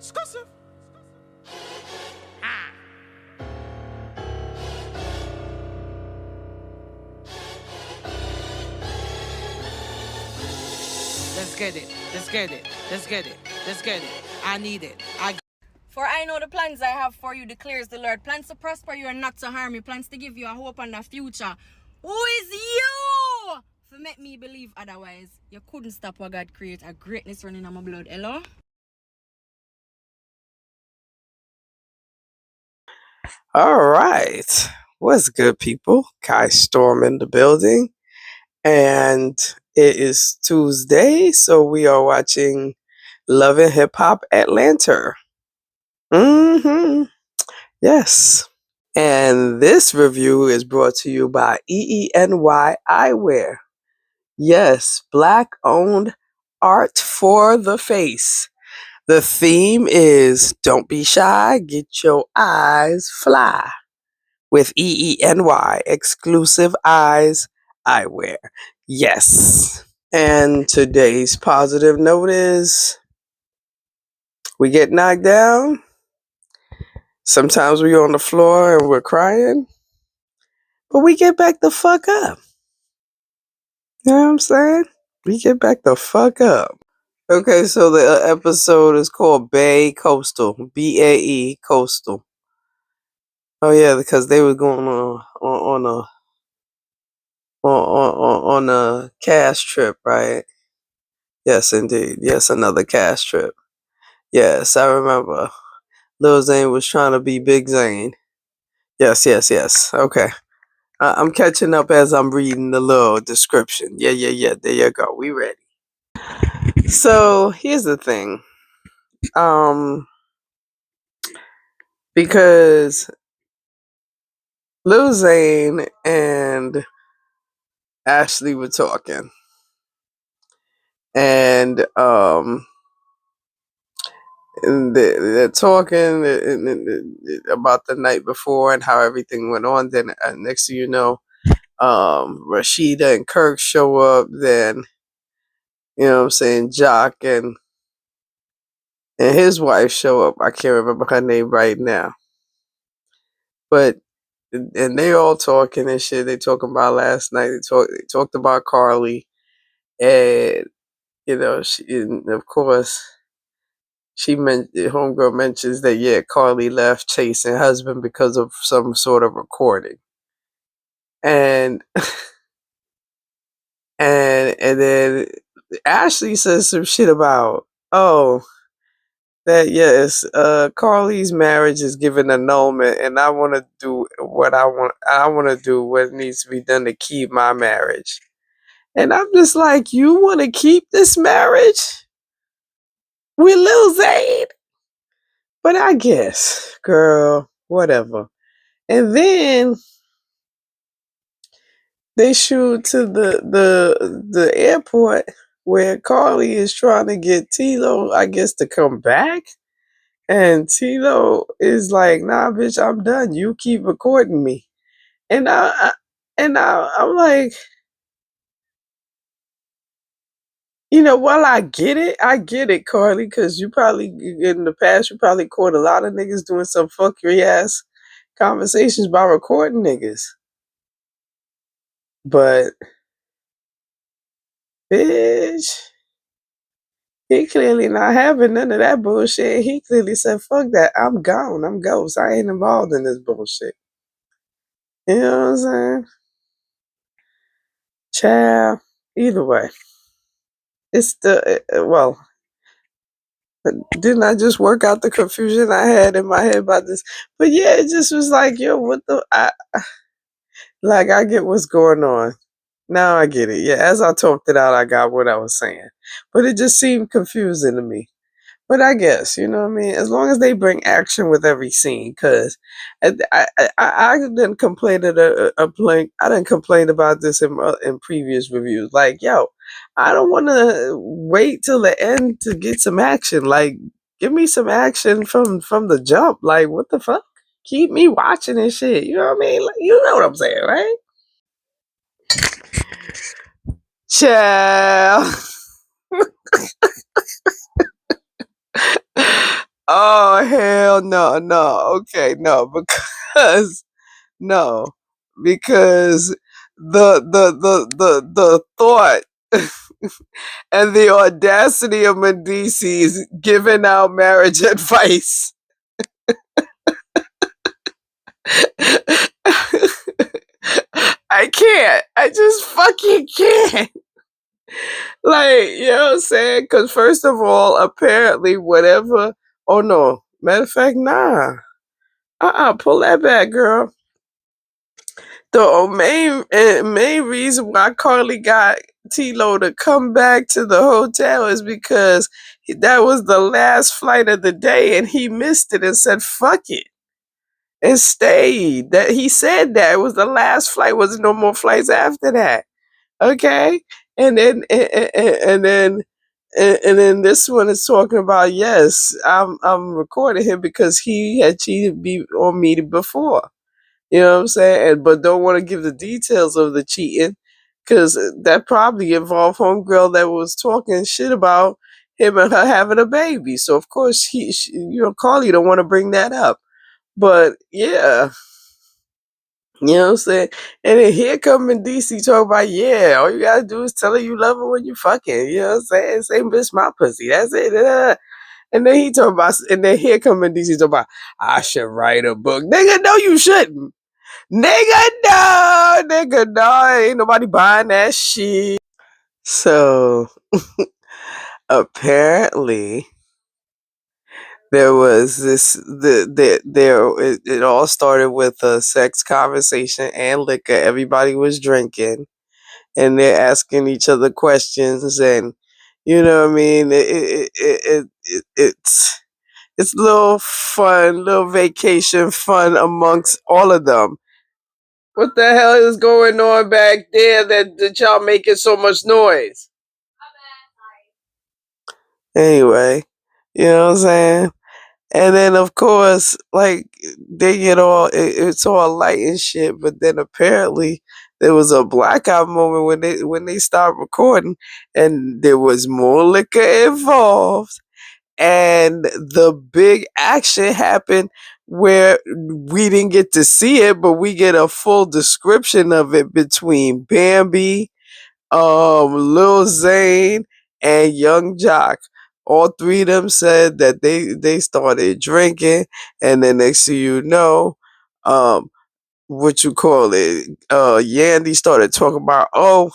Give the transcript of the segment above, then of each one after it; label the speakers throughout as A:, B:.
A: Let's get it. Let's get it. Let's get it. Let's get it. I need it.
B: For I know the plans I have for you, declares the Lord. Plans to prosper you and not to harm you. Plans to give you a hope and a future. Who is you? To make me believe otherwise. You couldn't stop what God create. A greatness running on my blood. Hello?
C: All right. What's good, people? Kai Storm in the building. And it is Tuesday, so we are watching Love and Hip Hop Atlanta. Yes. And this review is brought to you by EENY Eyewear. Yes, black owned art for the face. The theme is Don't Be Shy, Get Your Eyes Fly with EENY, exclusive eyes eyewear. Yes. And today's positive note is we get knocked down. Sometimes we're on the floor and we're crying, but we get back the fuck up. You know what I'm saying? We get back the fuck up. Okay, so the episode is called Bay Coastal. BAE Coastal. Oh yeah, because they were going on a cash trip, right? Yes, indeed. Yes, another cash trip. Yes, I remember. Lil Zane was trying to be Big Zane. Yes. Okay. I'm catching up as I'm reading the little description. Yeah. There you go. We ready. So here's the thing. Because Lil Zane and Ashley were talking. And they're talking about the night before and how everything went on. Then next thing you know, Rashida and Kirk show up. Then you know what I'm saying, Jock and his wife show up. I can't remember her name right now, but and they all talking and shit. They talking about last night. They talked about Carly, and you know, and of course. Homegirl mentions that, yeah, Carly left Chase and husband because of some sort of recording. And and then Ashley says some shit about, oh, that yes, Carly's marriage is given annulment and I want to do what I want to do what needs to be done to keep my marriage. And I'm just like, you want to keep this marriage with Lil Zane? But I guess, girl, whatever. And then they shoot to the airport where Carly is trying to get Tilo, I guess, to come back. And Tilo is like, nah, bitch, I'm done. You keep recording me. And I'm like, you know, while I get it, Carly, because you probably in the past you probably caught a lot of niggas doing some fuckery ass conversations by recording niggas. But bitch, he clearly not having none of that bullshit. He clearly said, fuck that. I'm gone. I'm ghost. I ain't involved in this bullshit. You know what I'm saying? Child. Either way. It's well, didn't I just work out the confusion I had in my head about this? But yeah, it just was like, yo, what the, I get what's going on. Now I get it. Yeah, as I talked it out, I got what I was saying. But it just seemed confusing to me. But I guess, you know what I mean? As long as they bring action with every scene, because I didn't complain I didn't complain about this in previous reviews. Like, yo, I don't want to wait till the end to get some action. Like, give me some action from the jump. Like, what the fuck? Keep me watching and shit. You know what I mean? Like, you know what I'm saying, right? Child. Oh hell no, no. Okay, no, because no, because the thought and the audacity of Medicis giving out marriage advice. I can't. I just fucking can't. Like, you know what I'm saying? Because, first of all, apparently, whatever. Oh, no. Matter of fact, nah. Pull that back, girl. The main reason why Carly got T-Lo to come back to the hotel is because that was the last flight of the day and he missed it and said, fuck it. And stayed. That he said that it was the last flight. Was no more flights after that. Okay, and then and then this one is talking about yes, I'm recording him because he had cheated on me before. You know what I'm saying? But don't want to give the details of the cheating because that probably involved homegirl that was talking shit about him and her having a baby. So of course Carly don't want to bring that up. But yeah, you know what I'm saying? And then here come in DC talk about, yeah, all you gotta do is tell her you love her when you fucking, you know what I'm saying? Same bitch my pussy. That's it. And then he talk about, and then here come in DC talk about, I should write a book. Nigga, no, you shouldn't. Nigga, no, ain't nobody buying that shit. So apparently there was it all started with a sex conversation and liquor. Everybody was drinking and they're asking each other questions, and you know what I mean. It's a little fun, little vacation fun amongst all of them. What the hell is going on back there that y'all making so much noise? Anyway, you know what I'm saying? And then of course, like they get it's all light and shit, but then apparently there was a blackout moment when they stopped recording and there was more liquor involved and the big action happened where we didn't get to see it, but we get a full description of it between Bambi, Lil Zane, and Young Jock. All three of them said that they started drinking, and then next thing you know, um, what you call it, Yandy started talking about, oh,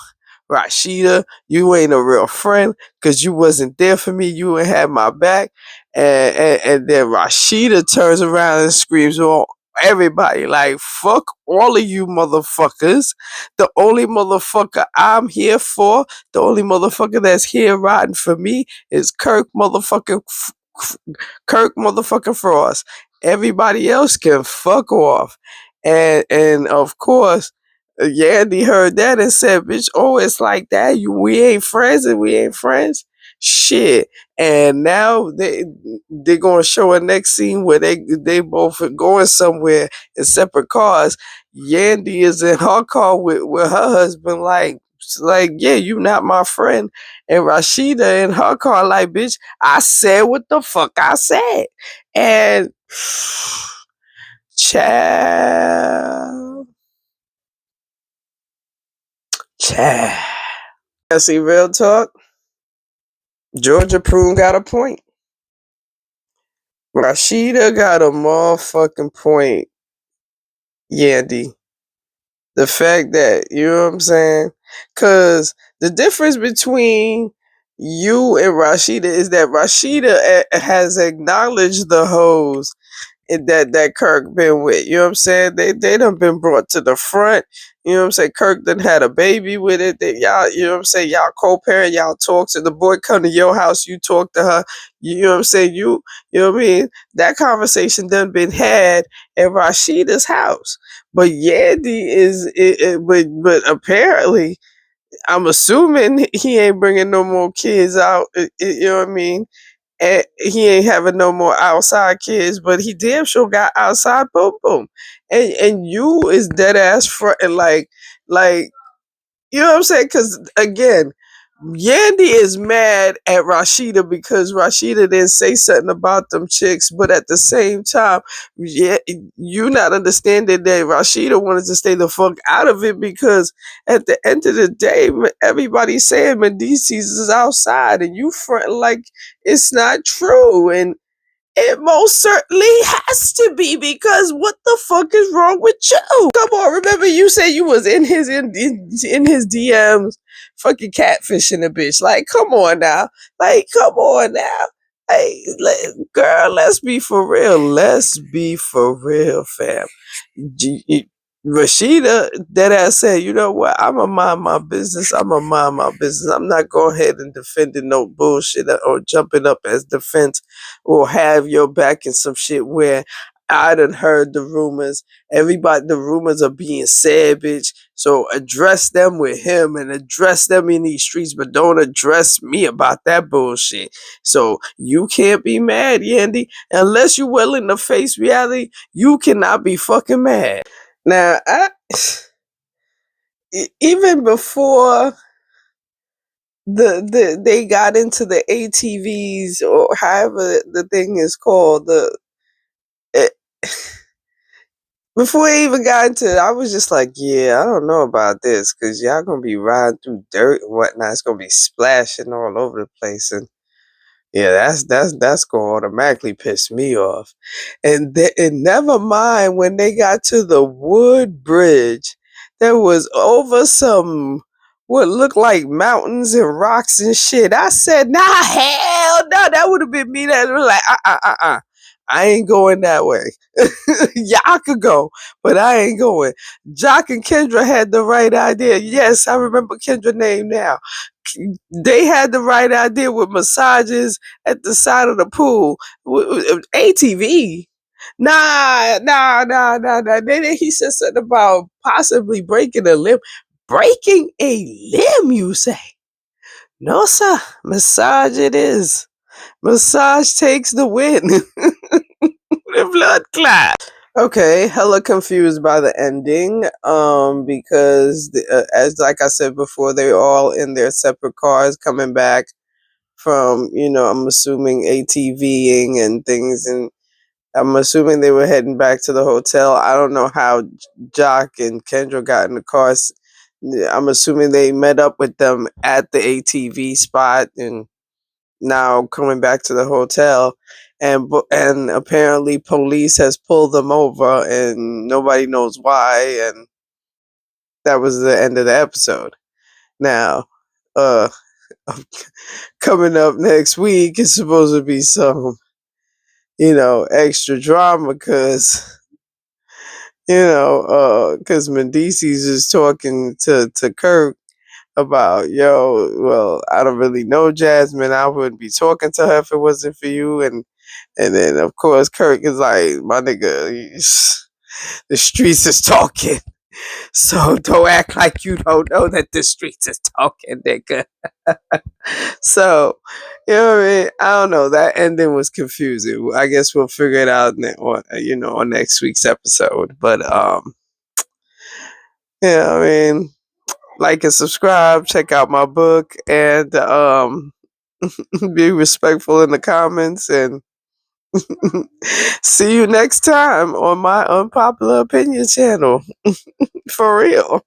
C: Rashida, you ain't a real friend because you wasn't there for me. You ain't had my back. And then Rashida turns around and screams, well, everybody, like, fuck all of you motherfuckers. The only motherfucker I'm here for, the only motherfucker that's here riding for me is Kirk motherfucking Frost. Everybody else can fuck off. And of course, Yandy heard that and said, bitch, oh, it's like that. We ain't friends and we ain't friends. Shit. And now they're gonna show a next scene where they both are going somewhere in separate cars. Yandy is in her car with her husband, like, yeah, you not my friend. And Rashida in her car, like, bitch, I said what the fuck I said. And child. Child. See, real talk. Georgia Prune got a point. Rashida got a motherfucking point, Yandy. The fact that, you know what I'm saying? Because the difference between you and Rashida is that Rashida has acknowledged the hoes that Kirk been with. You know what I'm saying? They done been brought to the front. You know what I'm saying? Kirk done had a baby with it. Y'all, you know what I'm saying? Y'all co-parent, y'all talk to the boy come to your house, you talk to her. You know what I'm saying? You know what I mean? That conversation done been had at Rashida's house. But Yandy but apparently I'm assuming he ain't bringing no more kids out. You know what I mean? And he ain't having no more outside kids, but he damn sure got outside boom boom. And you is dead ass front and like you know what I'm saying? Cause again, Yandy is mad at Rashida because Rashida didn't say something about them chicks, but at the same time, yeah, you not understanding that Rashida wanted to stay the fuck out of it because at the end of the day, everybody's saying Medicis is outside and you front like it's not true, and it most certainly has to be because what the fuck is wrong with you? Come on, remember you said you was in his DMs, fucking catfishing a bitch. Like, come on now. Like, come on now. Hey, girl, let's be for real. Let's be for real, fam. Rashida, that ass said, you know what? I'ma mind my business. I'ma mind my business. I'm not going ahead and defending no bullshit or jumping up as defense or have your back in some shit where I done heard the rumors. Everybody, the rumors are being said, bitch. So address them with him and address them in these streets, but don't address me about that bullshit. So you can't be mad, Yandy. Unless you're willing to face reality, you cannot be fucking mad. Now, even before they got into the ATVs or however the thing is called, it, before they even got into it, I was just like, yeah, I don't know about this because y'all gonna be riding through dirt and whatnot. It's gonna be splashing all over the place, and yeah, that's gonna automatically piss me off. And never mind when they got to the wood bridge, there was over some what looked like mountains and rocks and shit. I said, nah, hell no, that would have been me. That was like, I ain't going that way. Y'all could go, but I ain't going. Jock and Kendra had the right idea. Yes, I remember Kendra's name now. They had the right idea with massages at the side of the pool. ATV. Nah. Then he said something about possibly breaking a limb. Breaking a limb, you say? No, sir. Massage it is. Massage takes the win. The blood clot. Okay, hella confused by the ending. Because as like I said before, they're all in their separate cars coming back from, I'm assuming ATVing and things, and I'm assuming they were heading back to the hotel. I don't know how Jock and Kendra got in the cars. I'm assuming they met up with them at the ATV spot and now coming back to the hotel. And apparently police has pulled them over and nobody knows why, and that was the end of the episode. Now, uh coming up next week is supposed to be some, extra drama because, because Mendices is talking to Kirk about, yo, well, I don't really know Jasmine. I wouldn't be talking to her if it wasn't for you. And then, of course, Kirk is like, my nigga, the streets is talking. So don't act like you don't know that the streets is talking, nigga. So, what I mean? I don't know. That ending was confusing. I guess we'll figure it out on next week's episode. But I mean, like and subscribe, check out my book, and be respectful in the comments, and see you next time on my Unpopular Opinion channel. For real.